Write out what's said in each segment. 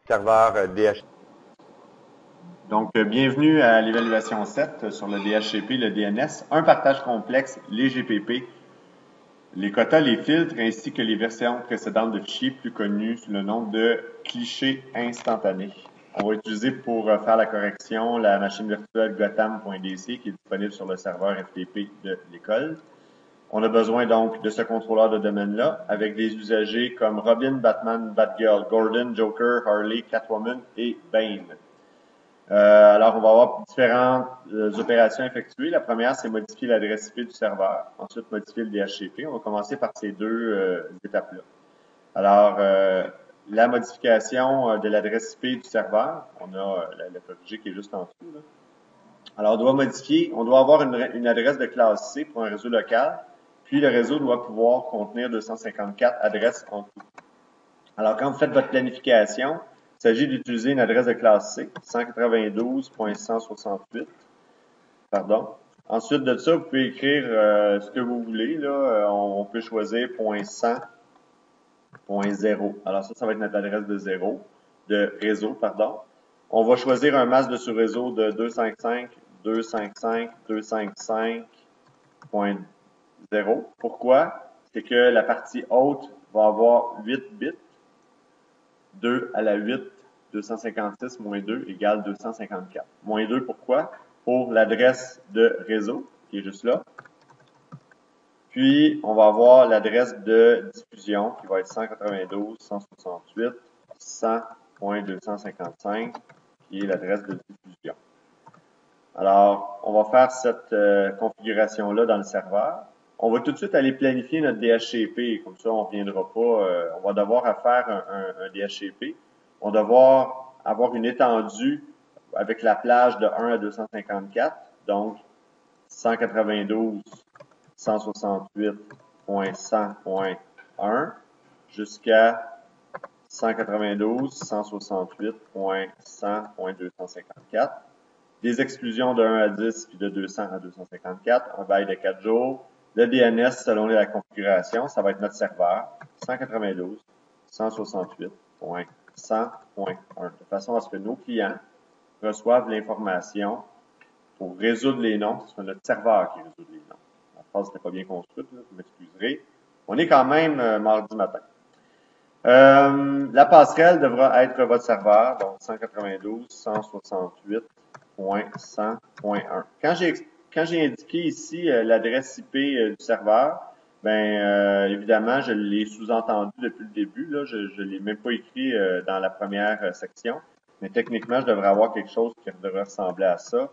Serveur DHCP. Donc, bienvenue à l'évaluation 7 sur le DHCP, le DNS, un partage complexe, les GPP, les quotas, les filtres, ainsi que les versions précédentes de fichiers plus connus sous le nom de clichés instantanés. On va utiliser pour faire la correction la machine virtuelle gotham.dc qui est disponible sur le serveur FTP de l'école. On a besoin donc de ce contrôleur de domaine-là avec des usagers comme Robin, Batman, Batgirl, Gordon, Joker, Harley, Catwoman et Bane. Alors, on va avoir différentes opérations effectuées. La première, c'est modifier l'adresse IP du serveur. Ensuite, modifier le DHCP. On va commencer par ces deux étapes-là. Alors, la modification de l'adresse IP du serveur, on a le corrigé qui est juste en dessous, là. Alors, on doit modifier, on doit avoir une adresse de classe C pour un réseau local, puis le réseau doit pouvoir contenir 254 adresses en tout. Alors, quand vous faites votre planification, il s'agit d'utiliser une adresse de classe C, 192.168. Pardon. Ensuite de ça, vous pouvez écrire ce que vous voulez. Là, on peut choisir .100.0. Alors ça va être notre adresse de réseau, pardon. On va choisir un masque de sous-réseau de 255.255.255.0. Pourquoi? C'est que la partie haute va avoir 8 bits. 2 à la 8, 256 moins 2 égale 254. Moins 2, pourquoi? Pour l'adresse de réseau, qui est juste là. Puis, on va avoir l'adresse de diffusion, qui va être 192.168.100.255, qui est l'adresse de diffusion. Alors, on va faire cette configuration-là dans le serveur. On va tout de suite aller planifier notre DHCP, comme ça on ne reviendra pas. On va devoir faire un DHCP. On va devoir avoir une étendue avec la plage de 1 à 254, donc 192.168.100.1 jusqu'à 192.168.100.254. Des exclusions de 1 à 10 puis de 200 à 254, un bail de 4 jours. Le DNS, selon la configuration, ça va être notre serveur, 192.168.100.1, de façon à ce que nos clients reçoivent l'information pour résoudre les noms. Ce sera notre serveur qui résout les noms. La phrase n'était pas bien construite, là, vous m'excuserez. On est quand même mardi matin. La passerelle devra être votre serveur, donc 192.168.100.1. Quand j'ai indiqué ici l'adresse IP du serveur, évidemment, je l'ai sous-entendu depuis le début. Là, je ne l'ai même pas écrit dans la première section, mais techniquement, je devrais avoir quelque chose qui devrait ressembler à ça.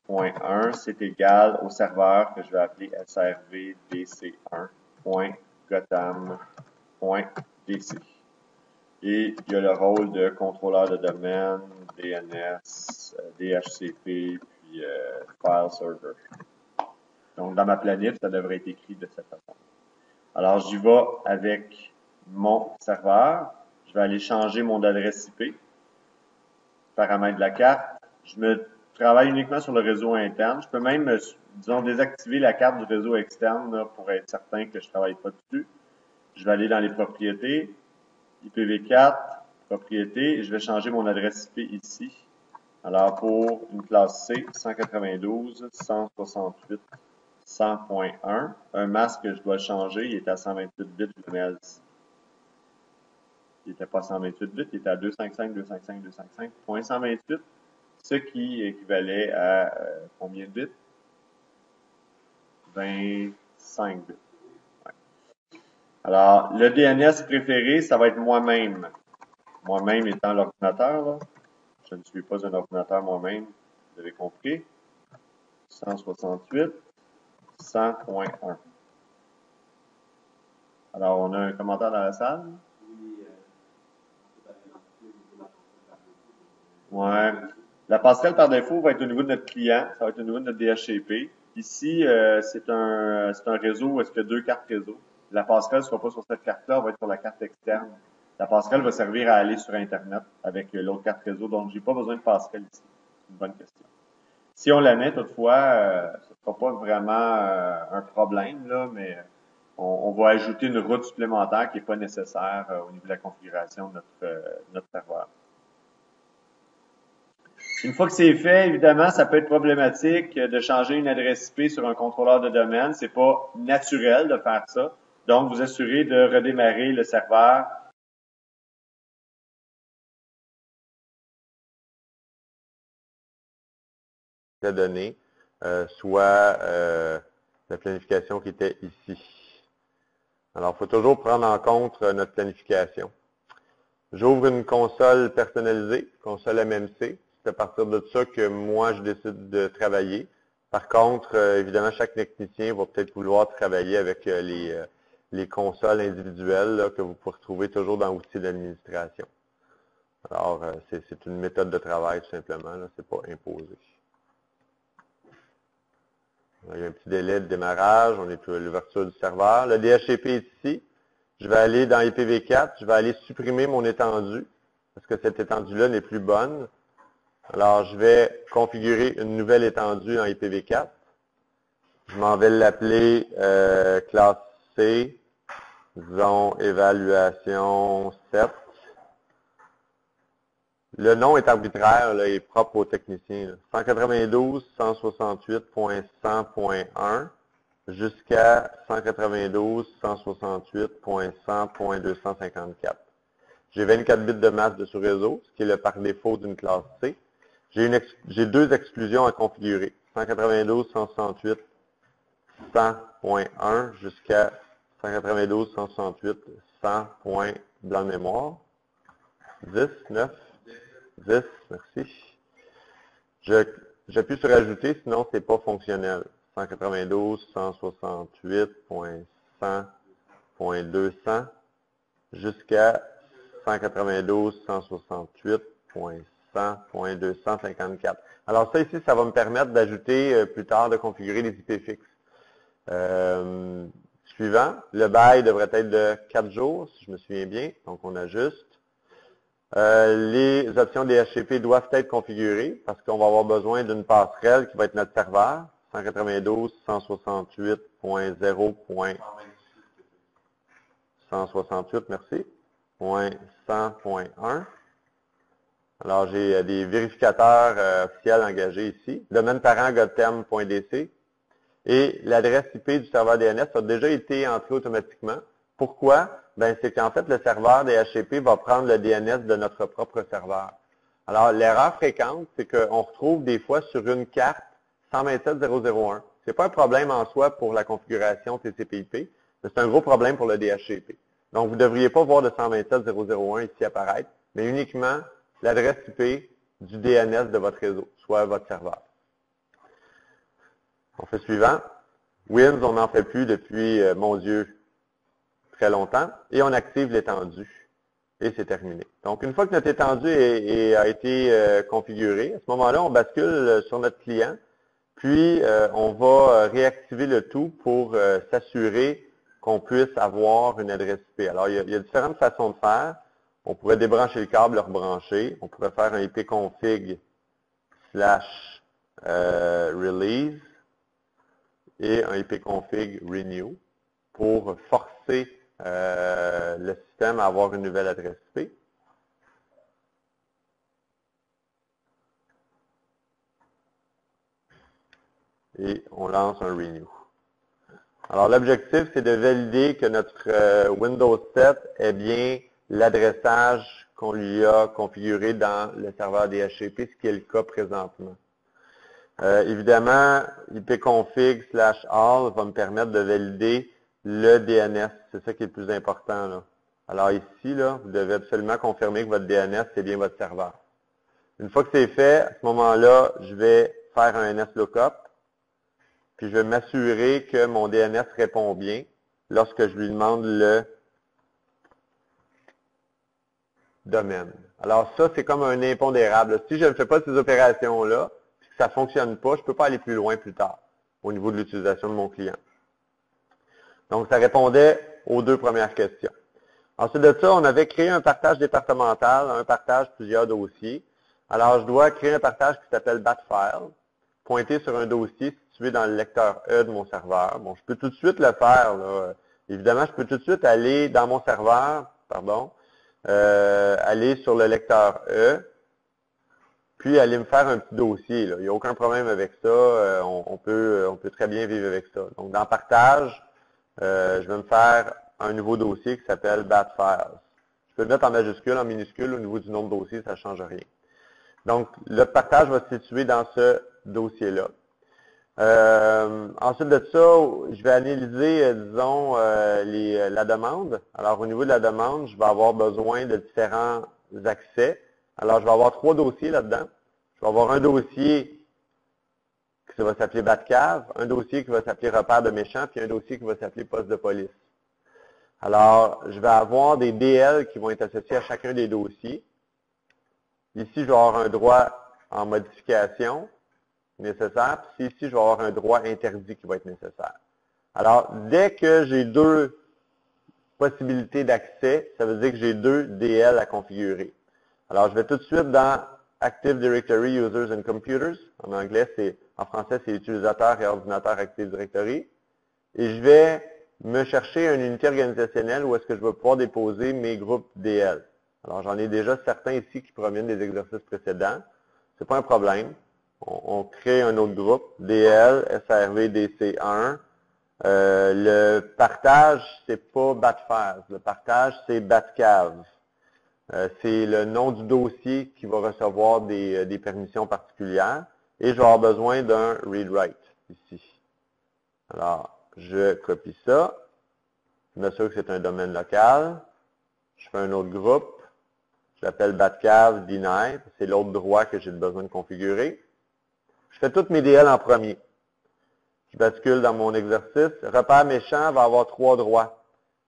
Point 1, c'est égal au serveur que je vais appeler srvdc1.gotham.dc. Et il y a le rôle de contrôleur de domaine, DNS, DHCP, puis file server. Donc, dans ma planif, ça devrait être écrit de cette façon. Alors, j'y vais avec mon serveur. Je vais aller changer mon adresse IP. Paramètre de la carte. Je me travaille uniquement sur le réseau interne. Je peux même, disons, désactiver la carte du réseau externe là, pour être certain que je ne travaille pas dessus. Je vais aller dans les propriétés. IPv4, propriété, et je vais changer mon adresse IP ici. Alors, pour une classe C, 192.168.100.1, un masque que je dois changer, il est à 128 bits UML. Il n'était pas 128 bits, il était à 255.255.128, ce qui équivalait à combien de bits? 25 bits. Alors, le DNS préféré, ça va être moi-même. Moi-même étant l'ordinateur, là. Je ne suis pas un ordinateur moi-même. Vous avez compris? 168, 100.1. Alors, on a un commentaire dans la salle? Ouais. La passerelle par défaut va être au niveau de notre client. Ça va être au niveau de notre DHCP. Ici, c'est un réseau où est-ce qu'il y a deux cartes réseau. La passerelle ne sera pas sur cette carte-là, elle va être sur la carte externe. La passerelle va servir à aller sur Internet avec l'autre carte réseau, donc j'ai pas besoin de passerelle ici. C'est une bonne question. Si on la met, toutefois, ce ne sera pas vraiment un problème, là, mais on va ajouter une route supplémentaire qui n'est pas nécessaire au niveau de la configuration de notre serveur. Une fois que c'est fait, évidemment, ça peut être problématique de changer une adresse IP sur un contrôleur de domaine. C'est pas naturel de faire ça. Donc, vous assurez de redémarrer le serveur. La donnée, soit la planification qui était ici. Alors, il faut toujours prendre en compte notre planification. J'ouvre une console personnalisée, console MMC. C'est à partir de ça que moi, je décide de travailler. Par contre, évidemment, chaque technicien va peut-être vouloir travailler avec les consoles individuelles là, que vous pouvez retrouver toujours dans l'outil d'administration. Alors, c'est une méthode de travail tout simplement, ce n'est pas imposé. Il y a un petit délai de démarrage, on est à l'ouverture du serveur. Le DHCP est ici. Je vais aller dans IPv4, je vais aller supprimer mon étendue, parce que cette étendue-là n'est plus bonne. Alors, je vais configurer une nouvelle étendue dans IPv4. Je m'en vais l'appeler classe C, disons évaluation 7. Le nom est arbitraire, là, est propre aux techniciens. 192.168.100.1 jusqu'à 192.168.100.254. J'ai 24 bits de masse de sous-réseau, ce qui est le par défaut d'une classe C. J'ai deux exclusions à configurer. 192.168.100.1 jusqu'à 192.168.100. Blanc de mémoire. 10, 9. 10, merci. J'appuie sur ajouter, sinon c'est pas fonctionnel. 192.168.100.200 jusqu'à 192.168.100.254. Alors ça ici, ça va me permettre d'ajouter plus tard, de configurer les IP fixes. Suivant, le bail devrait être de 4 jours, si je me souviens bien. Donc on ajuste. Les options DHCP doivent être configurées parce qu'on va avoir besoin d'une passerelle qui va être notre serveur, 192.168.0.168, merci, .100.1. Alors, j'ai des vérificateurs officiels engagés ici. Domaine parent godterm.dc. Et l'adresse IP du serveur DNS a déjà été entrée automatiquement. Pourquoi? Ben, c'est qu'en fait, le serveur DHCP va prendre le DNS de notre propre serveur. Alors, l'erreur fréquente, c'est qu'on retrouve des fois sur une carte 127.0.0.1. Ce n'est pas un problème en soi pour la configuration TCP/IP, mais c'est un gros problème pour le DHCP. Donc, vous ne devriez pas voir de 127.0.0.1 ici apparaître, mais uniquement l'adresse IP du DNS de votre réseau, soit votre serveur. On fait suivant. Wins, on n'en fait plus depuis, mon Dieu, très longtemps, et on active l'étendue. Et c'est terminé. Donc, une fois que notre étendue a été configurée, à ce moment-là, on bascule sur notre client, puis on va réactiver le tout pour s'assurer qu'on puisse avoir une adresse IP. Alors, il y a différentes façons de faire. On pourrait débrancher le câble, le rebrancher. On pourrait faire un ipconfig /release et un ipconfig renew pour forcer le système à avoir une nouvelle adresse IP. Et on lance un renew. Alors, l'objectif, c'est de valider que notre Windows 7 est bien l'adressage qu'on lui a configuré dans le serveur DHCP, ce qui est le cas présentement. Évidemment, ipconfig /all va me permettre de valider le DNS. C'est ça qui est le plus important, là. Alors ici, là, vous devez absolument confirmer que votre DNS, c'est bien votre serveur. Une fois que c'est fait, à ce moment-là, je vais faire un NSLOOKUP, puis je vais m'assurer que mon DNS répond bien lorsque je lui demande le domaine. Alors ça, c'est comme un impondérable. Si je ne fais pas ces opérations-là, puis que ça ne fonctionne pas, je ne peux pas aller plus loin plus tard au niveau de l'utilisation de mon client. Donc, ça répondait aux deux premières questions. Ensuite de ça, on avait créé un partage départemental, un partage plusieurs dossiers. Alors, je dois créer un partage qui s'appelle batfile. pointer sur un dossier situé dans le lecteur E de mon serveur. Bon, je peux tout de suite le faire, là. Évidemment, je peux tout de suite aller dans mon serveur, aller sur le lecteur E, puis aller me faire un petit dossier, là. Il n'y a aucun problème avec ça. On peut très bien vivre avec ça. Donc, dans Partage, je vais me faire un nouveau dossier qui s'appelle BatFiles. Je peux le mettre en majuscule, en minuscule, au niveau du nom de dossier, ça ne change rien. Donc, le partage va se situer dans ce dossier-là. Ensuite de ça, je vais analyser, disons, la demande. Alors, au niveau de la demande, je vais avoir besoin de différents accès. Alors, je vais avoir 3 dossiers là-dedans. Je vais avoir un dossier qui va s'appeler Batcave, un dossier qui va s'appeler repère de méchants, puis un dossier qui va s'appeler poste de police. Alors, je vais avoir des DL qui vont être associés à chacun des dossiers. Ici, je vais avoir un droit en modification nécessaire, puis ici, je vais avoir un droit interdit qui va être nécessaire. Alors, dès que j'ai 2 possibilités d'accès, ça veut dire que j'ai 2 DL à configurer. Alors, je vais tout de suite dans Active Directory Users and Computers. En anglais, en français, c'est Utilisateurs et ordinateurs Active Directory. Et je vais me chercher une unité organisationnelle où est-ce que je vais pouvoir déposer mes groupes DL. Alors, j'en ai déjà certains ici qui proviennent des exercices précédents. Ce n'est pas un problème. On crée un autre groupe, DL, SRV, DC1. Le partage, c'est pas Batfaz. Le partage, c'est Batcave. C'est le nom du dossier qui va recevoir des permissions particulières. Et je vais avoir besoin d'un read-write ici. Alors, je copie ça. Je m'assure que c'est un domaine local. Je fais un autre groupe. Je l'appelle Batcave Deny. C'est l'autre droit que j'ai besoin de configurer. Je fais toutes mes DL en premier. Je bascule dans mon exercice. Repère méchant va avoir 3 droits.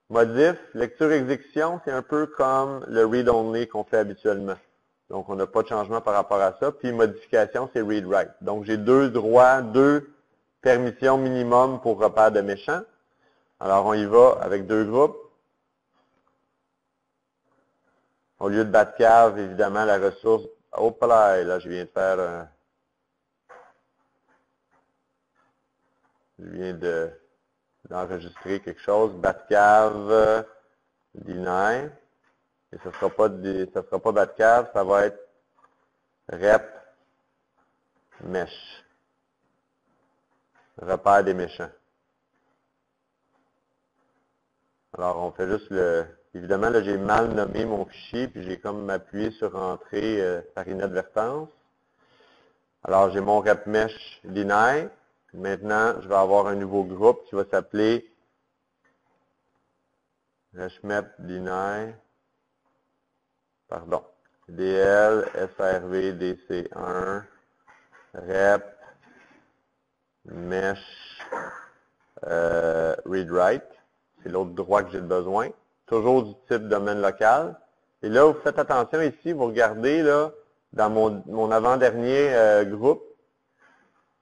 Modif, lecture, exécution, c'est un peu comme le read-only qu'on fait habituellement. Donc, on n'a pas de changement par rapport à ça. Puis, modification, c'est read-write. Donc, j'ai 2 droits, 2 permissions minimum pour repère de méchant. Alors, on y va avec 2 groupes. Au lieu de Batcave, évidemment, la ressource... Hop là, je viens de faire... je viens d'enregistrer quelque chose. Batcave Deny. Et ça sera pas Batcave, ça va être rep mesh. Repère des méchants. Alors, on fait juste évidemment, là, j'ai mal nommé mon fichier, puis j'ai comme appuyé sur Entrée par inadvertance. Alors, j'ai mon rep mesh deny. Maintenant, je vais avoir un nouveau groupe qui va s'appeler ReshMep deny. Pardon. DL, SRV, DC1, rep, mesh, read-write. C'est l'autre droit que j'ai besoin. Toujours du type domaine local. Et là, vous faites attention ici, vous regardez là, dans mon avant-dernier groupe,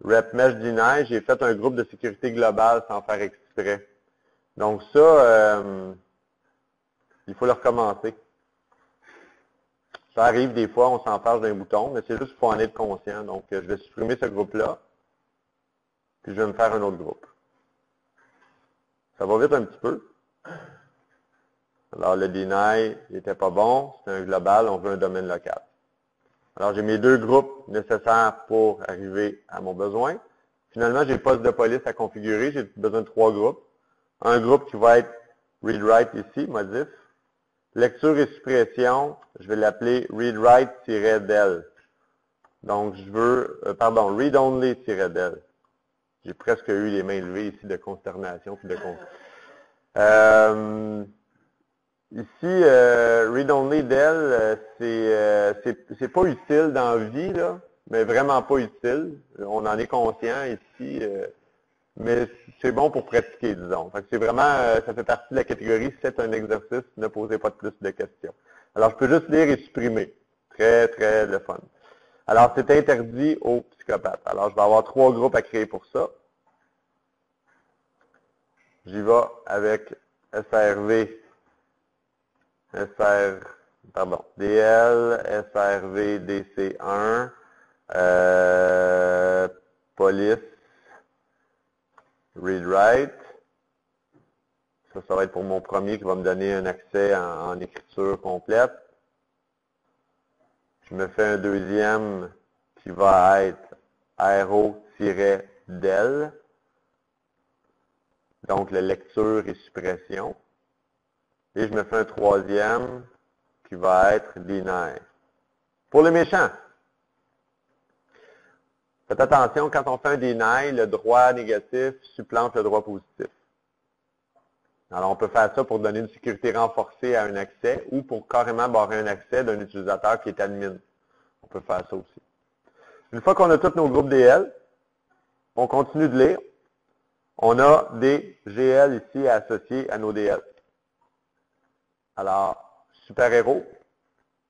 rep mesh deny, j'ai fait un groupe de sécurité globale sans faire exprès. Donc ça, il faut le recommencer. Ça arrive des fois, on s'empêche d'un bouton, mais c'est juste qu'il faut en être conscient. Donc, je vais supprimer ce groupe-là, puis je vais me faire un autre groupe. Ça va vite un petit peu. Alors, le deny n'était pas bon, c'est un global, on veut un domaine local. Alors, j'ai mes 2 groupes nécessaires pour arriver à mon besoin. Finalement, j'ai le poste de police à configurer, j'ai besoin de 3 groupes. Un groupe qui va être read-write ici, modif. Lecture et suppression, je vais l'appeler read-write-del. Donc, je veux, read-only-del. J'ai presque eu les mains levées ici de consternation puis de ici, read-only-del, c'est pas utile dans la vie, là, mais vraiment pas utile. On en est conscient ici, mais c'est bon pour pratiquer, disons. Fait que c'est vraiment, ça fait partie de la catégorie, c'est un exercice, ne posez pas de plus de questions. Alors, je peux juste lire et supprimer. Très, très le fun. Alors, c'est interdit aux psychopathes. Alors, je vais avoir 3 groupes à créer pour ça. J'y vais avec SRV, DL, SRV, DC1, police, read-write. Ça va être pour mon premier qui va me donner un accès en écriture complète. Je me fais un deuxième qui va être aéro-del. Donc, la lecture et suppression. Et je me fais un troisième qui va être deny. Pour les méchants, faites attention, quand on fait un deny, le droit négatif supplante le droit positif. Alors, on peut faire ça pour donner une sécurité renforcée à un accès ou pour carrément barrer un accès d'un utilisateur qui est admin. On peut faire ça aussi. Une fois qu'on a tous nos groupes DL, on continue de lire. On a des GL ici associés à nos DL. Alors, super-héros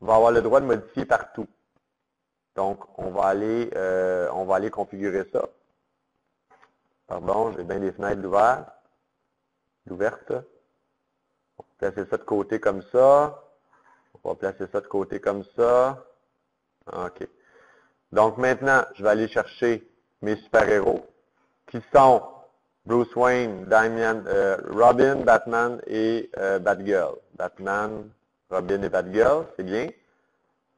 va avoir le droit de modifier partout. Donc, on va aller configurer ça. Pardon, j'ai bien des fenêtres ouvertes. On va placer ça de côté comme ça. On va placer ça de côté comme ça. OK. Donc, maintenant, je vais aller chercher mes super-héros qui sont Bruce Wayne, Robin, Batman et Batgirl. Batman, Robin et Batgirl, c'est bien.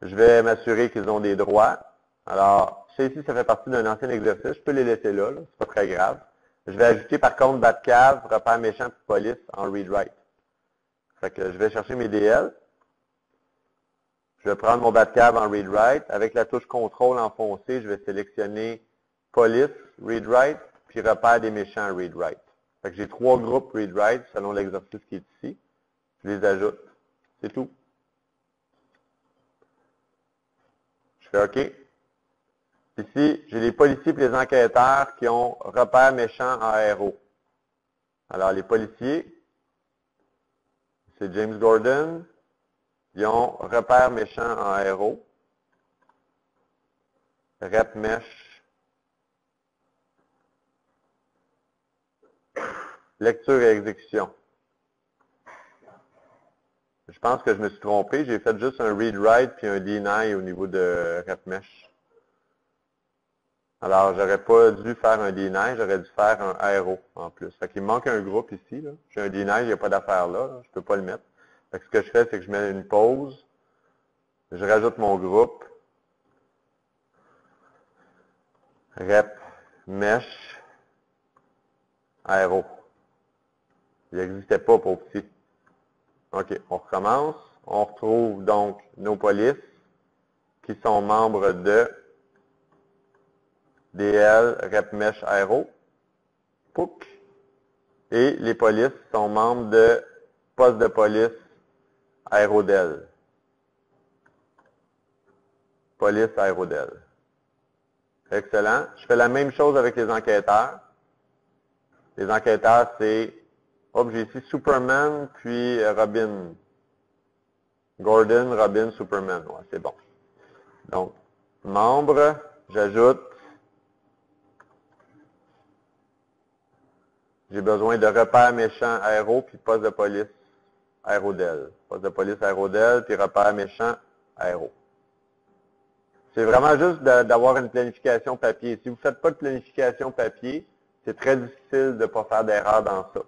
Je vais m'assurer qu'ils ont des droits. Alors, ça ici, ça fait partie d'un ancien exercice. Je peux les laisser là, c'est pas très grave. Je vais ajouter par contre Batcave, repère méchant puis police en read-write. Fait que je vais chercher mes DL. Je vais prendre mon Batcave en read-write. Avec la touche contrôle enfoncée, je vais sélectionner police, read-write, puis repère des méchants read-write. Fait que j'ai 3 groupes read-write selon l'exercice qui est ici. Je les ajoute. C'est tout. Je fais OK. Ici, j'ai les policiers et les enquêteurs qui ont repère méchant en aéro. Alors, les policiers, c'est James Gordon. Ils ont repère méchant en aéro. Rep mesh. Lecture et exécution. Je pense que je me suis trompé. J'ai fait juste un read-write puis un deny au niveau de rep mesh. Alors, j'aurais pas dû faire un deny, j'aurais dû faire un aéro en plus. Fait qu'il me manque un groupe ici. J'ai un deny, il n'y a pas d'affaire là. Je peux pas le mettre. Fait que ce que je fais, c'est que je mets une pause. Je rajoute mon groupe. Rep, mesh, aéro. Il n'existait pas pour petit. OK, on recommence. On retrouve donc nos polices qui sont membres de DL, rep, mesh, aéro. Pouc. Et les polices sont membres de poste de police aérodel. Police aérodel. Excellent. Je fais la même chose avec les enquêteurs. Les enquêteurs, c'est, j'ai ici Superman, puis Robin. Gordon, Robin, Superman. Ouais, c'est bon. Donc, membre, j'ajoute, j'ai besoin de repère méchant aéro, puis poste de police aérodel. Poste de police aérodel, puis repère méchant aéro. C'est vraiment juste d'avoir une planification papier. Si vous ne faites pas de planification papier, c'est très difficile de ne pas faire d'erreur dans ça.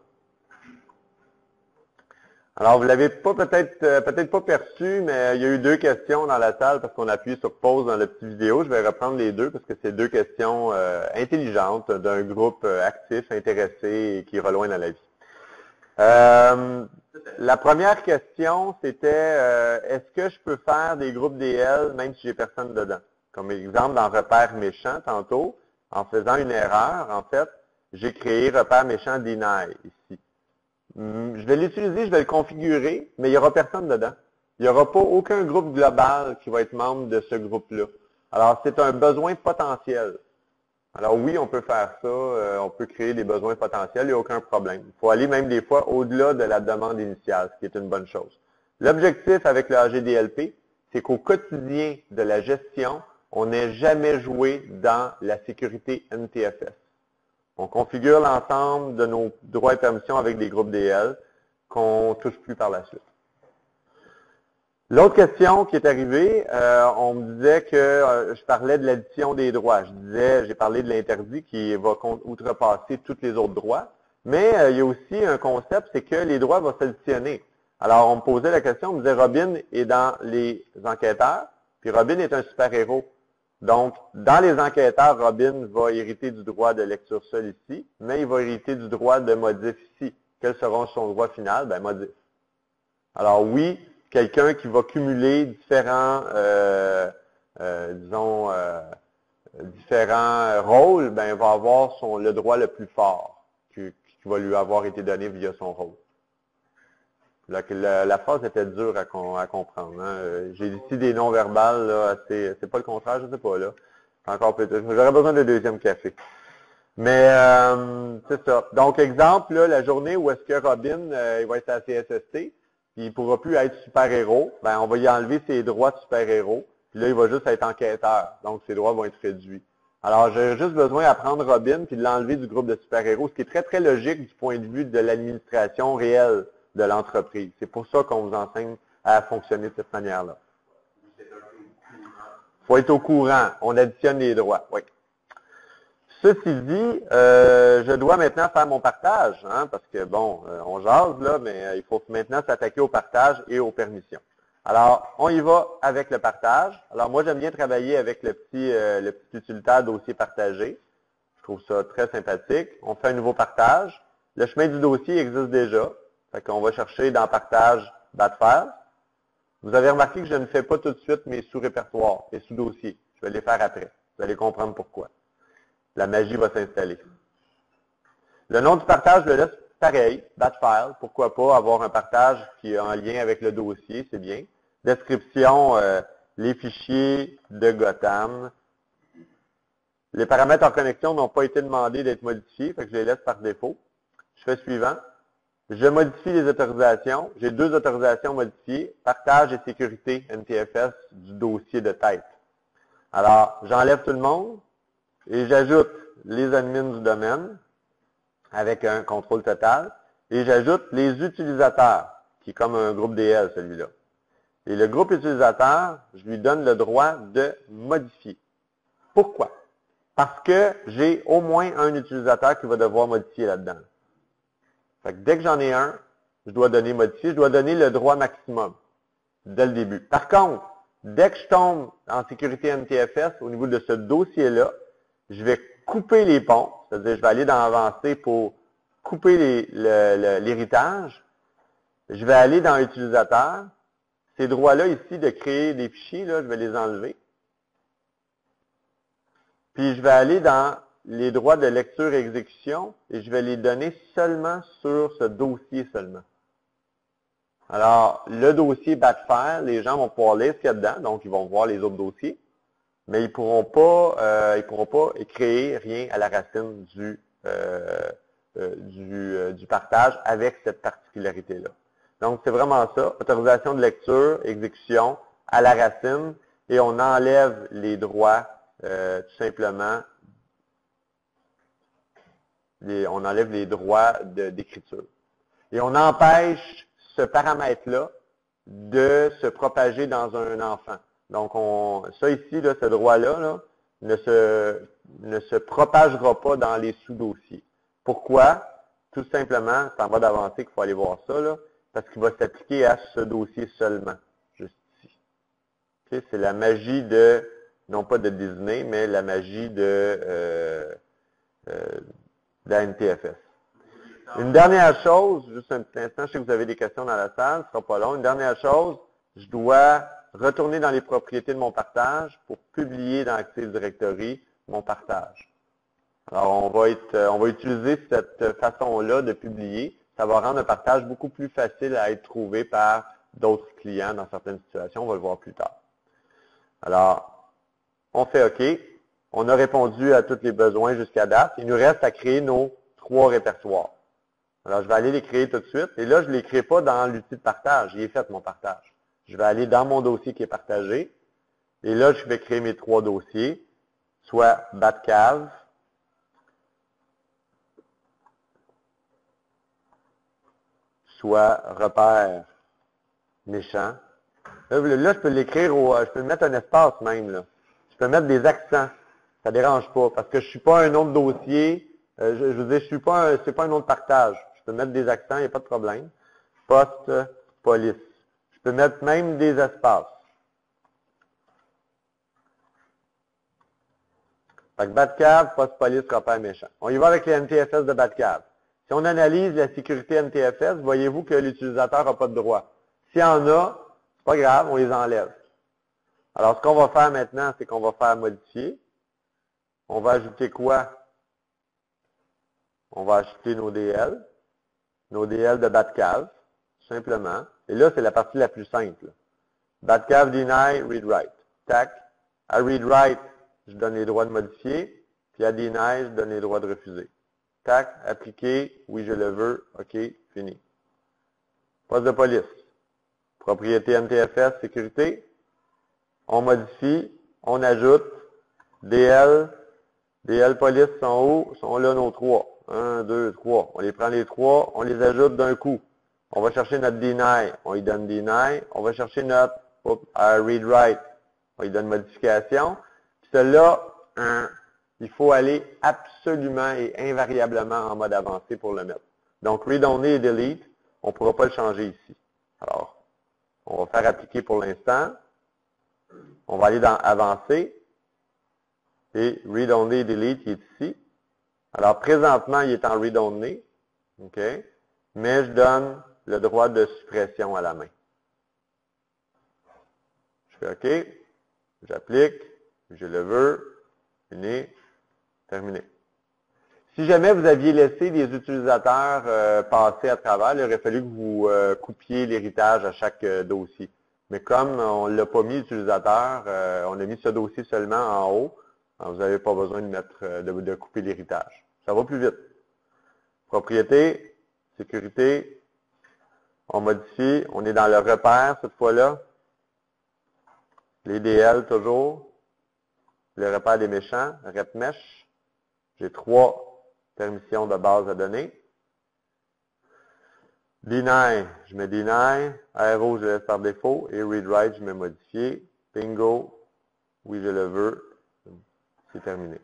Alors, vous ne l'avez pas peut-être pas perçu, mais il y a eu 2 questions dans la salle parce qu'on a appuyé sur pause dans la petite vidéo. Je vais reprendre les 2 parce que c'est 2 questions intelligentes d'un groupe actif, intéressé et qui reloin dans la vie. La première question, c'était est-ce que je peux faire des groupes DL même si j'ai personne dedans? Comme exemple, dans repère méchant, tantôt, en faisant une erreur, en fait, j'ai créé repère méchant deny ici. Je vais l'utiliser, je vais le configurer, mais il n'y aura personne dedans. Il n'y aura pas aucun groupe global qui va être membre de ce groupe-là. Alors, c'est un besoin potentiel. Alors oui, on peut faire ça, on peut créer des besoins potentiels, il n'y a aucun problème. Il faut aller même des fois au-delà de la demande initiale, ce qui est une bonne chose. L'objectif avec le AGDLP, c'est qu'au quotidien de la gestion, on n'ait jamais joué dans la sécurité NTFS. On configure l'ensemble de nos droits et permissions avec des groupes DL qu'on ne touche plus par la suite. L'autre question qui est arrivée, on me disait que je parlais de l'addition des droits. J'ai parlé de l'interdit qui va outrepasser tous les autres droits. Mais il y a aussi un concept, c'est que les droits vont s'additionner. Alors, on me posait la question, on me disait Robin est dans les enquêteurs, puis Robin est un super-héros. Donc, dans les enquêteurs, Robin va hériter du droit de lecture seul ici, mais il va hériter du droit de modif ici. Quel sera son droit final? Ben, modif. Alors oui, quelqu'un qui va cumuler différents, différents rôles, ben, va avoir le droit le plus fort qui va lui avoir été donné via son rôle. La phrase était dure à comprendre. Hein. J'ai ici des non-verbales, là, c'est pas le contraire, je sais pas, là. Encore peut-être. J'aurais besoin de deuxième café. Mais c'est ça. Donc, exemple, là, la journée où est-ce que Robin il va être à la CSST, puis il ne pourra plus être super-héros, ben, on va y enlever ses droits de super-héros, puis là, il va juste être enquêteur. Donc, ses droits vont être réduits. Alors, j'ai juste besoin d'apprendre Robin puis de l'enlever du groupe de super-héros, ce qui est très, très logique du point de vue de l'administration réelle de l'entreprise. C'est pour ça qu'on vous enseigne à fonctionner de cette manière-là. Il faut être au courant. On additionne les droits. Oui. Ceci dit, je dois maintenant faire mon partage, hein, parce que, bon, on jase, là, mais il faut maintenant s'attaquer au partage et aux permissions. Alors, on y va avec le partage. Alors, moi, j'aime bien travailler avec le petit utilitaire dossier partagé. Je trouve ça très sympathique. On fait un nouveau partage. Le chemin du dossier existe déjà. Fait qu'on va chercher dans partage .file. Vous avez remarqué que je ne fais pas tout de suite mes sous-répertoires, mes sous-dossiers. Je vais les faire après. Vous allez comprendre pourquoi. La magie va s'installer. Le nom du partage, je le laisse pareil, .file. Pourquoi pas avoir un partage qui est en lien avec le dossier, c'est bien. Description, les fichiers de Gotham. Les paramètres en connexion n'ont pas été demandés d'être modifiés, fait que je les laisse par défaut. Je fais suivant. Je modifie les autorisations. J'ai deux autorisations modifiées, partage et sécurité NTFS du dossier de tête. Alors, j'enlève tout le monde et j'ajoute les admins du domaine avec un contrôle total et j'ajoute les utilisateurs, qui est comme un groupe DL, celui-là. Et le groupe utilisateur, je lui donne le droit de modifier. Pourquoi? Parce que j'ai au moins un utilisateur qui va devoir modifier là-dedans. Fait que dès que j'en ai un, je dois donner modifier, je dois donner le droit maximum dès le début. Par contre, dès que je tombe en sécurité NTFS, au niveau de ce dossier-là, je vais couper les ponts, c'est-à-dire je vais aller dans Avancé pour couper l'héritage. Je vais aller dans Utilisateur. Ces droits-là ici de créer des fichiers, là, je vais les enlever. Puis je vais aller dans les droits de lecture et exécution et je vais les donner seulement sur ce dossier seulement. Alors, le dossier BATFAIR, les gens vont pouvoir lire ce qu'il y a dedans, donc ils vont voir les autres dossiers, mais ils ne pourront pas créer rien à la racine du partage avec cette particularité-là. Donc, c'est vraiment ça, autorisation de lecture, exécution à la racine, et on enlève les droits tout simplement, on enlève les droits d'écriture. Et on empêche ce paramètre-là de se propager dans un enfant. Donc, ça ici, là, ce droit-là là, ne se propagera pas dans les sous-dossiers. Pourquoi? Tout simplement, c'est en bas d'avancer qu'il faut aller voir ça, là, parce qu'il va s'appliquer à ce dossier seulement, juste ici. Okay? C'est la magie de, non pas de Disney, mais la magie de la NTFS. Une dernière chose, juste un petit instant, je sais que vous avez des questions dans la salle, ce ne sera pas long. Une dernière chose, je dois retourner dans les propriétés de mon partage pour publier dans Active Directory mon partage. Alors, on va utiliser cette façon-là de publier. Ça va rendre un partage beaucoup plus facile à être trouvé par d'autres clients dans certaines situations. On va le voir plus tard. Alors, on fait OK. On a répondu à tous les besoins jusqu'à date. Il nous reste à créer nos 3 répertoires. Alors, je vais aller les créer tout de suite. Et là, je ne les crée pas dans l'outil de partage. J'y ai fait mon partage. Je vais aller dans mon dossier qui est partagé. Et là, je vais créer mes 3 dossiers, soit Batcave, soit repère méchant, Là, je peux l'écrire, je peux mettre un espace même. Là. Je peux mettre des accents. Ça ne dérange pas, parce que je ne suis pas un nom de dossier. Je veux dire, c'est pas un nom de partage. Je peux mettre des accents, il n'y a pas de problème. Poste, police. Je peux mettre même des espaces. Fait que Batcave, poste police, repère méchant. On y va avec les NTFS de Batcave. Si on analyse la sécurité NTFS, voyez-vous que l'utilisateur n'a pas de droit. S'il y en a, c'est pas grave, on les enlève. Alors, ce qu'on va faire maintenant, c'est qu'on va faire modifier. On va ajouter quoi? On va ajouter nos DL de Batcave, tout simplement. Et là, c'est la partie la plus simple. Batcave deny, read write. Tac. À read write, je donne les droits de modifier. Puis à deny, je donne les droits de refuser. Tac. Appliquer. Oui, je le veux. OK. Fini. Poste de police. Propriété NTFS, sécurité. On modifie. On ajoute. DL police sont où? Sont là nos 3. 1, 2, 3. On les prend les 3. On les ajoute d'un coup. On va chercher notre deny. On lui donne deny. On va chercher notre read write. On lui donne modification. Puis celle-là, il faut aller absolument et invariablement en mode avancé pour le mettre. Donc, read only et delete, on ne pourra pas le changer ici. Alors, on va faire appliquer pour l'instant. On va aller dans avancer. Et read only et delete, il est ici. Alors, présentement, il est en read only. OK? Mais je donne le droit de suppression à la main. Je fais OK. J'applique. Je le veux. Fini. Terminé. Si jamais vous aviez laissé des utilisateurs passer à travers, il aurait fallu que vous coupiez l'héritage à chaque dossier. Mais comme on ne l'a pas mis utilisateur, on a mis ce dossier seulement en haut, alors vous n'avez pas besoin de mettre de couper l'héritage. Ça va plus vite. Propriété, sécurité, on modifie, on est dans le repère cette fois-là. Les DL toujours. Le repère des méchants, rep mesh. J'ai 3 permissions de base à donner. Deny, je mets deny. Arrow, je laisse par défaut. Et read write, je mets modifier. Bingo. Oui, je le veux. C'est terminé.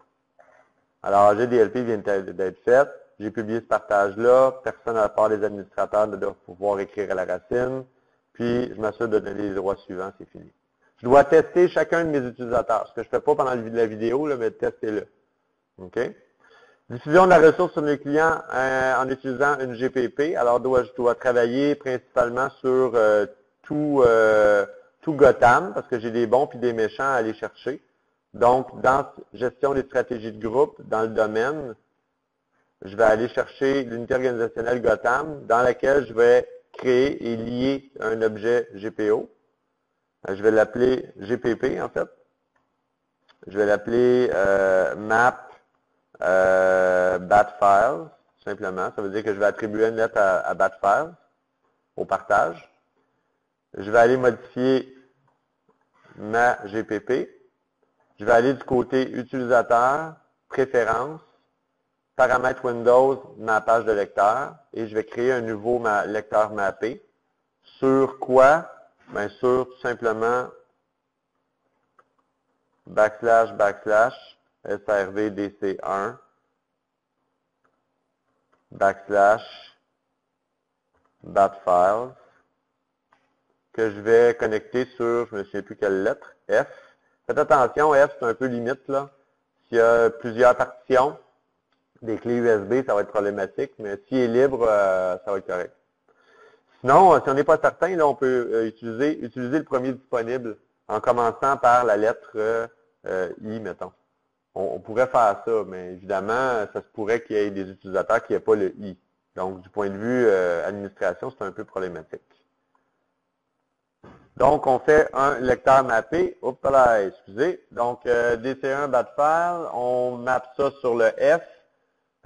Alors, GDLP vient d'être fait. J'ai publié ce partage-là. Personne à part les administrateurs ne doit pouvoir écrire à la racine. Puis, je m'assure de donner les droits suivants. C'est fini. Je dois tester chacun de mes utilisateurs. Ce que je ne fais pas pendant la vidéo, là, mais testez-le. OK? Diffusion de la ressource sur mes clients en utilisant une GPP. Alors, je dois travailler principalement sur tout Gotham, parce que j'ai des bons et des méchants à aller chercher. Donc, dans gestion des stratégies de groupe, dans le domaine, je vais aller chercher l'unité organisationnelle Gotham, dans laquelle je vais créer et lier un objet GPO. Je vais l'appeler GPP, en fait. Je vais l'appeler map batfiles, simplement. Ça veut dire que je vais attribuer une lettre à batfiles, au partage. Je vais aller modifier ma GPP. Je vais aller du côté utilisateur, préférences, paramètres Windows, ma page de lecteur, et je vais créer un nouveau lecteur mappé. Sur quoi? Bien, sur tout simplement //srdc1 /batfiles que je vais connecter sur, je ne me souviens plus quelle lettre, F. Faites attention, F c'est un peu limite là. S'il y a plusieurs partitions, des clés USB, ça va être problématique, mais s'il est libre, ça va être correct. Sinon, si on n'est pas certain, là, on peut utiliser le premier disponible en commençant par la lettre I, mettons. On pourrait faire ça, mais évidemment, ça se pourrait qu'il y ait des utilisateurs qui n'aient pas le I. Donc, du point de vue administration, c'est un peu problématique. Donc, on fait un lecteur mappé. Oups là, excusez. Donc, DC1 batfile, on mappe ça sur le F.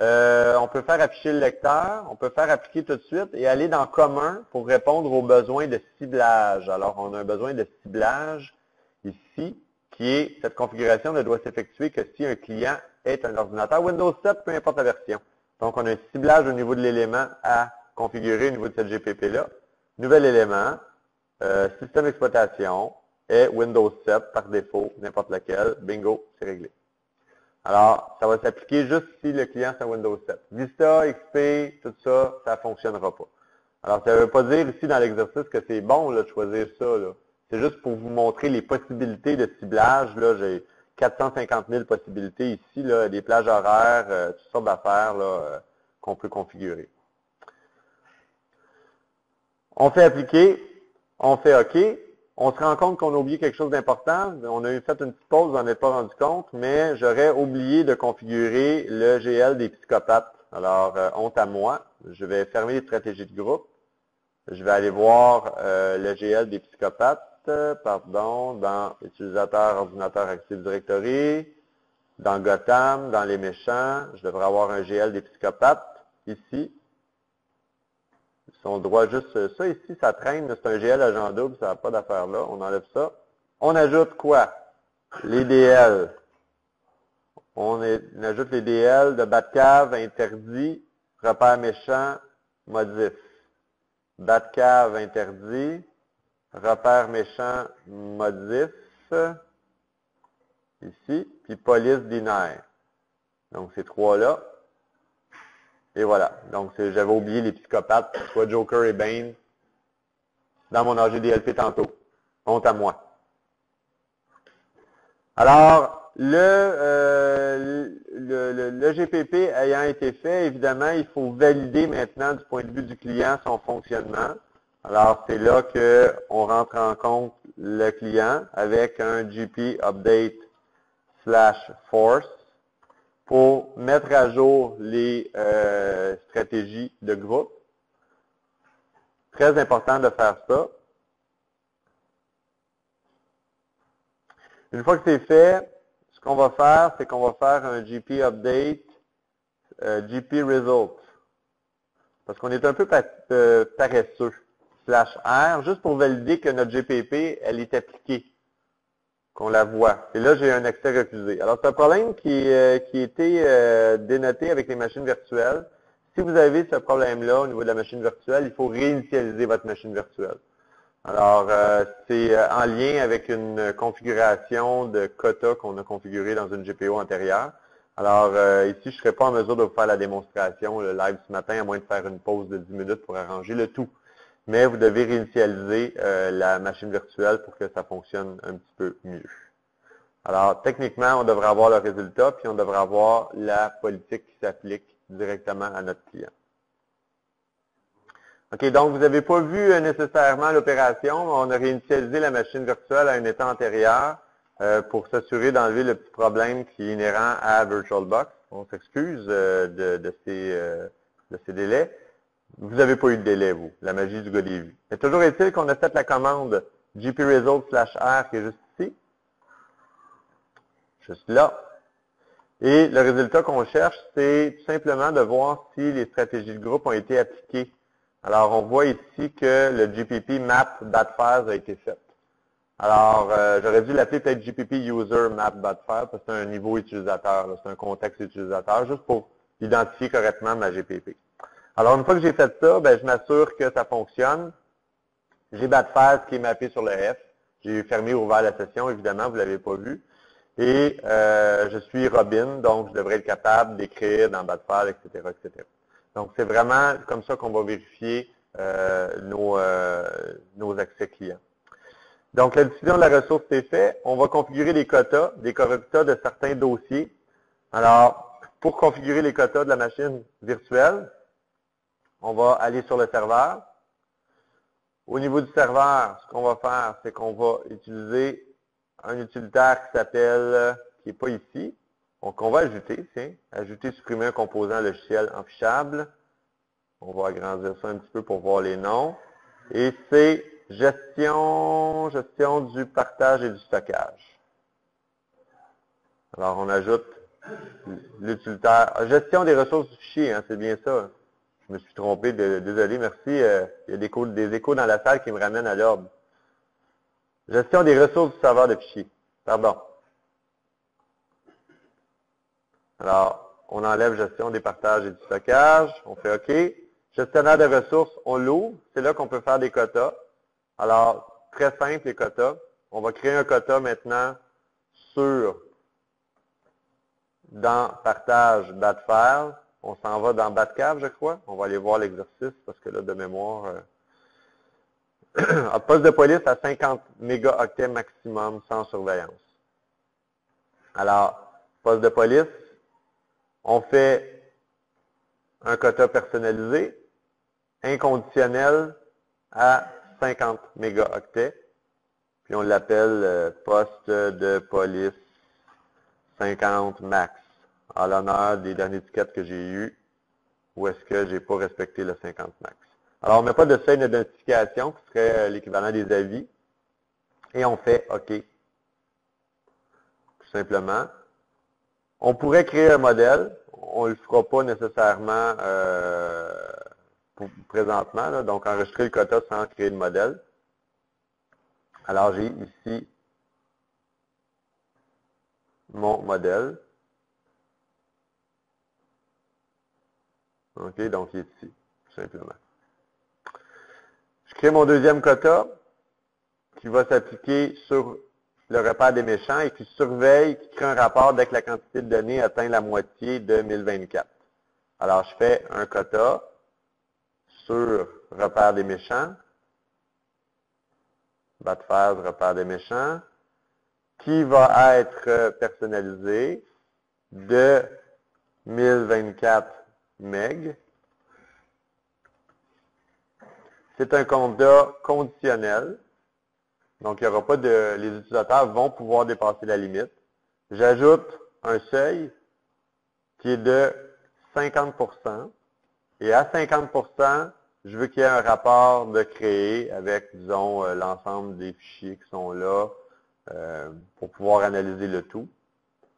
On peut faire afficher le lecteur, on peut faire appliquer tout de suite et aller dans commun pour répondre aux besoins de ciblage. Alors, on a un besoin de ciblage ici, qui est cette configuration ne doit s'effectuer que si un client est un ordinateur Windows 7, peu importe la version. Donc, on a un ciblage au niveau de l'élément à configurer au niveau de cette GPP-là. Nouvel élément, système d'exploitation est Windows 7 par défaut, n'importe lequel. Bingo, c'est réglé. Alors, ça va s'appliquer juste si le client c'est un Windows 7. Vista, XP, tout ça, ça ne fonctionnera pas. Alors, ça ne veut pas dire ici dans l'exercice que c'est bon là, de choisir ça. C'est juste pour vous montrer les possibilités de ciblage. Là, j'ai 450 000 possibilités ici, là, des plages horaires, toutes sortes d'affaires qu'on peut configurer. On fait appliquer, on fait OK. On se rend compte qu'on a oublié quelque chose d'important. On a fait une petite pause, vous n'en êtes pas rendu compte, mais j'aurais oublié de configurer le GL des psychopathes. Alors, honte à moi. Je vais fermer les stratégies de groupe. Je vais aller voir le GL des psychopathes, dans utilisateur, ordinateur, Active Directory, dans Gotham, dans les méchants. Je devrais avoir un GL des psychopathes ici. Ils sont droit juste ça ici, ça traîne, c'est un GL agent double, ça n'a pas d'affaire là. On enlève ça. On ajoute quoi? Les DL. On ajoute les DL de Batcave, interdit, repère méchant, modif. Batcave, interdit, repère méchant, modif, ici, puis police binaire. Donc, ces trois-là. Et voilà. Donc, j'avais oublié les psychopathes, soit Joker et Bane, dans mon AGDLP tantôt. Honte à moi. Alors, le GPP ayant été fait, évidemment, il faut valider maintenant du point de vue du client son fonctionnement. Alors, c'est là qu'on rentre en compte le client avec un GP update /force pour mettre à jour les stratégies de groupe. Très important de faire ça. Une fois que c'est fait, ce qu'on va faire, c'est qu'on va faire un GP update, GP result. Parce qu'on est un peu paresseux. /R, juste pour valider que notre GPP, elle est appliquée. Qu'on la voit. Et là, j'ai un accès refusé. Alors, c'est un problème qui a été dénoté avec les machines virtuelles. Si vous avez ce problème-là au niveau de la machine virtuelle, il faut réinitialiser votre machine virtuelle. Alors, c'est en lien avec une configuration de quota qu'on a configurée dans une GPO antérieure. Alors, ici, je ne serai pas en mesure de vous faire la démonstration, le live ce matin, à moins de faire une pause de 10 minutes pour arranger le tout. Mais vous devez réinitialiser la machine virtuelle pour que ça fonctionne un petit peu mieux. Alors, techniquement, on devrait avoir le résultat, puis on devrait avoir la politique qui s'applique directement à notre client. OK, donc vous n'avez pas vu nécessairement l'opération. On a réinitialisé la machine virtuelle à un état antérieur pour s'assurer d'enlever le petit problème qui est inhérent à VirtualBox. On s'excuse de ces délais. Vous n'avez pas eu de délai, vous, la magie du gars des vues. Mais toujours est-il qu'on a fait la commande gpresult /R qui est juste ici. Juste là. Et le résultat qu'on cherche, c'est tout simplement de voir si les stratégies de groupe ont été appliquées. Alors, on voit ici que le GPP map batfiles a été fait. Alors, j'aurais dû l'appeler peut-être GPP user map batfile parce que c'est un niveau utilisateur, c'est un contexte utilisateur, juste pour identifier correctement ma GPP. Alors, une fois que j'ai fait ça, je m'assure que ça fonctionne. J'ai batfiles qui est mappé sur le F. J'ai fermé ou ouvert la session, évidemment, vous ne l'avez pas vu. Et je suis Robin, donc je devrais être capable d'écrire dans batfile, etc., etc. Donc, c'est vraiment comme ça qu'on va vérifier nos accès clients. Donc, la diffusion de la ressource est faite. On va configurer des quotas de certains dossiers. Alors, pour configurer les quotas de la machine virtuelle, on va aller sur le serveur. Au niveau du serveur, ce qu'on va faire, c'est qu'on va utiliser un utilitaire qui s'appelle, qui n'est pas ici. Donc, on va ajouter, tiens, ajouter, supprimer un composant logiciel affichable. On va agrandir ça un petit peu pour voir les noms. Et c'est gestion du partage et du stockage. Alors, on ajoute l'utilitaire. Gestion des ressources du fichier, hein, c'est bien ça. Je me suis trompé, désolé, merci. Il y a des échos dans la salle qui me ramènent à l'ordre. Gestion des ressources du serveur de fichiers. Pardon. Alors, on enlève gestion des partages et du stockage. On fait OK. Gestionnaire de ressources, on l'ouvre. C'est là qu'on peut faire des quotas. Alors, très simple les quotas. On va créer un quota maintenant dans partage BATFile. On s'en va dans BATCAV, je crois. On va aller voir l'exercice parce que là, de mémoire, poste de police à 50 mégaoctets maximum sans surveillance. Alors, poste de police, on fait un quota personnalisé, inconditionnel à 50 mégaoctets, puis on l'appelle poste de police 50 max, en l'honneur des dernières étiquettes que j'ai eues, où est-ce que je n'ai pas respecté le 50 max. Alors, on ne met pas de seuil d'identification, qui serait l'équivalent des avis, et on fait OK. Tout simplement. On pourrait créer un modèle, on ne le fera pas nécessairement présentement, là, donc enregistrer le quota sans créer de modèle. Alors, j'ai ici mon modèle. OK, donc il est ici, tout simplement. Je crée mon deuxième quota qui va s'appliquer sur le repère des méchants et qui surveille, qui crée un rapport dès que la quantité de données atteint la moitié de 1024. Alors, je fais un quota sur repère des méchants, BATFAS, repère des méchants, qui va être personnalisé de 1024 MB. C'est un quota conditionnel. Donc, il n'y aura pas de. Les utilisateurs vont pouvoir dépasser la limite. J'ajoute un seuil qui est de 50%. Et à 50%, je veux qu'il y ait un rapport de créer avec, disons, l'ensemble des fichiers qui sont là pour pouvoir analyser le tout.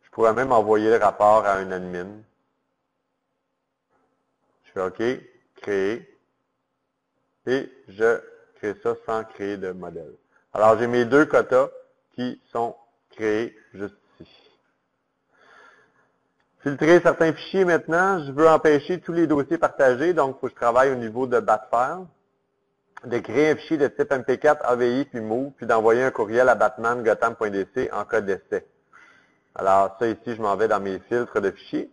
Je pourrais même envoyer le rapport à un admin. Je fais OK, créer. Et je crée ça sans créer de modèle. Alors, j'ai mes deux quotas qui sont créés juste ici. Filtrer certains fichiers maintenant. Je veux empêcher tous les dossiers partagés, donc il faut que je travaille au niveau de BATFile, de créer un fichier de type MP4, AVI, puis MOVE, puis d'envoyer un courriel à batman.gotham.dc en cas d'essai. Alors, ça ici, je m'en vais dans mes filtres de fichiers.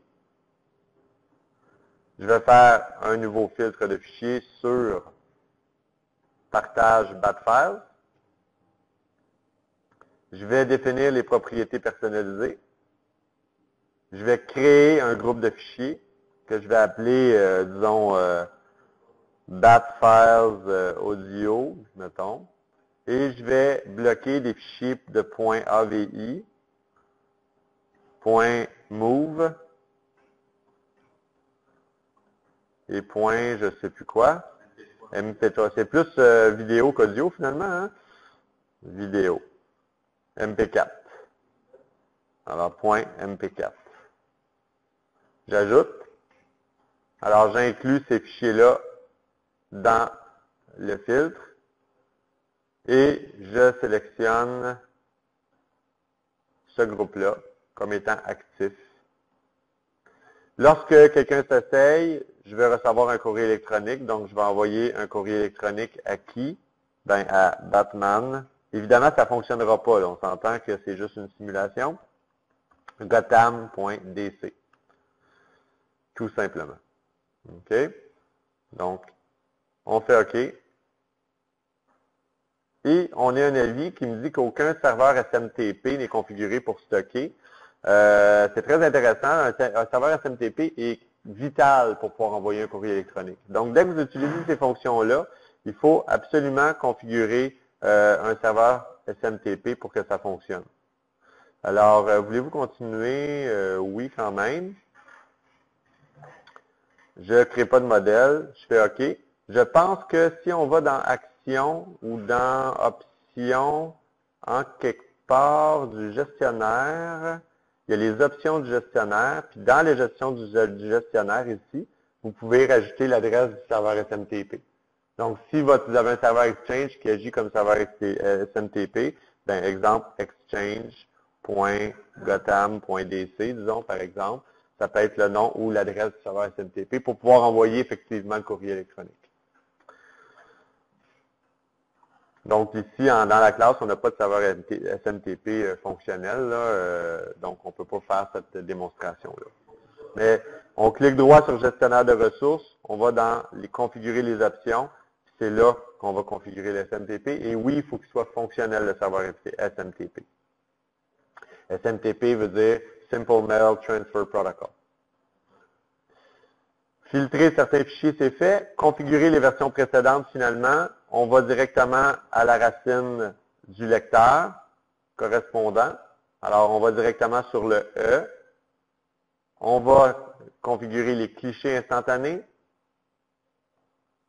Je vais faire un nouveau filtre de fichiers sur partage BATFile. Je vais définir les propriétés personnalisées. Je vais créer un groupe de fichiers que je vais appeler, disons, BATFiles audio, mettons. Et je vais bloquer des fichiers de .avi, .move et je ne sais plus quoi. MP3. C'est plus vidéo qu'audio finalement, hein? Vidéo. MP4. Alors, .mp4. J'ajoute. Alors, j'inclus ces fichiers-là dans le filtre et je sélectionne ce groupe-là comme étant actif. Lorsque quelqu'un s'essaye, je vais recevoir un courrier électronique, donc je vais envoyer un courrier électronique à qui? Ben, à Batman. Évidemment, ça ne fonctionnera pas, là. On s'entend que c'est juste une simulation. Gotham.dc. Tout simplement. OK? Donc, on fait OK. Et on a un avis qui me dit qu'aucun serveur SMTP n'est configuré pour stocker. C'est très intéressant. Un serveur SMTP est vital pour pouvoir envoyer un courrier électronique. Donc, dès que vous utilisez ces fonctions-là, il faut absolument configurer un serveur SMTP pour que ça fonctionne. Alors, voulez-vous continuer? Oui, quand même. Je ne crée pas de modèle. Je fais OK. Je pense que si on va dans Action ou dans Options, en quelque part du gestionnaire, il y a les options du gestionnaire. Puis dans les gestions du gestionnaire ici, vous pouvez rajouter l'adresse du serveur SMTP. Donc, si vous avez un serveur Exchange qui agit comme serveur SMTP, ben, exemple, exchange.gotham.dc, disons, par exemple, ça peut être le nom ou l'adresse du serveur SMTP pour pouvoir envoyer effectivement le courrier électronique. Donc ici, dans la classe, on n'a pas de serveur SMTP fonctionnel, là, donc on ne peut pas faire cette démonstration-là. Mais on clique droit sur gestionnaire de ressources, on va dans les configurer les options, c'est là qu'on va configurer le SMTP. Et oui, il faut qu'il soit fonctionnel, le serveur SMTP. SMTP veut dire Simple Mail Transfer Protocol. Filtrer certains fichiers, c'est fait. Configurer les versions précédentes, finalement, on va directement à la racine du lecteur correspondant. Alors, on va directement sur le E. On va configurer les clichés instantanés.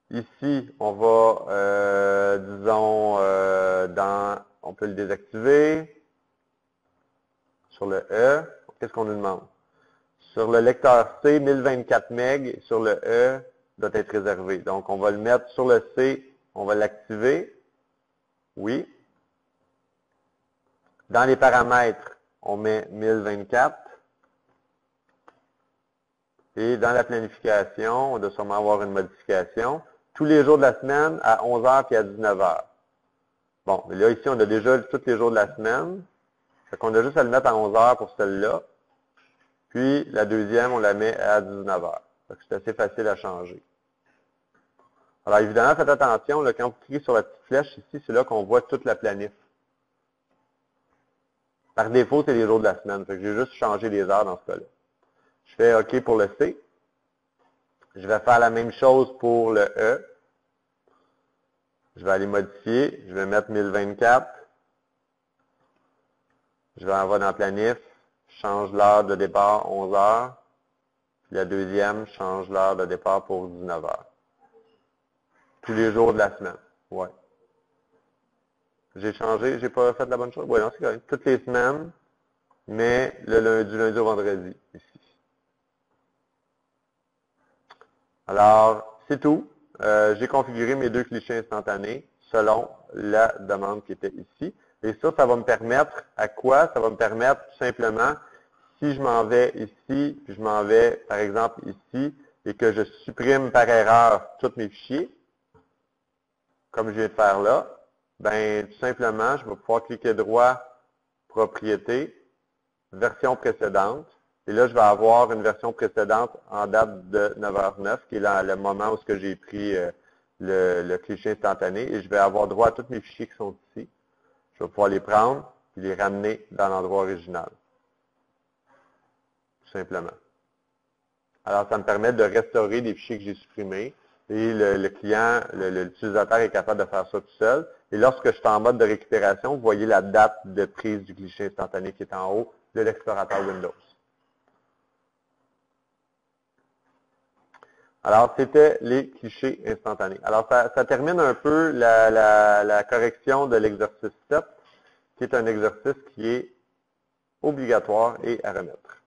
Ici, on va, disons, on peut le désactiver. Sur le E, qu'est-ce qu'on nous demande? Sur le lecteur C, 1024 MB, sur le E, doit être réservé. Donc, on va le mettre sur le C, on va l'activer. Oui. Dans les paramètres, on met 1024. Et dans la planification, on doit sûrement avoir une modification. Tous les jours de la semaine, à 11h puis à 19h. Bon, mais là, ici, on a déjà tous les jours de la semaine. Fait qu'on a juste à le mettre à 11h pour celle-là. Puis, la deuxième, on la met à 19h. C'est assez facile à changer. Alors, évidemment, faites attention, là, quand vous cliquez sur la petite flèche ici, c'est là qu'on voit toute la planif. Par défaut, c'est les jours de la semaine. Fait que j'ai juste changé les heures dans ce cas-là. Je fais OK pour le C. Je vais faire la même chose pour le E. Je vais aller modifier. Je vais mettre 1024. Je vais envoyer dans planif. Je change l'heure de départ 11h. Puis la deuxième, je change l'heure de départ pour 19h. Tous les jours de la semaine. Ouais. J'ai changé, j'ai pas fait la bonne chose. Oui, non, c'est correct. Toutes les semaines, mais le lundi au vendredi, ici. Alors, c'est tout. J'ai configuré mes deux clichés instantanés selon la demande qui était ici. Et ça va me permettre à quoi? Ça va me permettre tout simplement, si je m'en vais ici, puis je m'en vais, par exemple, ici, et que je supprime par erreur tous mes fichiers, comme je viens de faire là, ben tout simplement, je vais pouvoir cliquer droit, propriété, version précédente, et là, je vais avoir une version précédente en date de 9h09, qui est là, le moment où j'ai pris le cliché instantané, et je vais avoir droit à tous mes fichiers qui sont ici. Je vais pouvoir les prendre et les ramener dans l'endroit original. Tout simplement. Alors, ça me permet de restaurer des fichiers que j'ai supprimés, et le client, l'utilisateur est capable de faire ça tout seul. Et lorsque je suis en mode de récupération, vous voyez la date de prise du cliché instantané qui est en haut de l'explorateur Windows. Alors, c'était les clichés instantanés. Alors, ça termine un peu la correction de l'exercice 7, qui est un exercice qui est obligatoire et à remettre.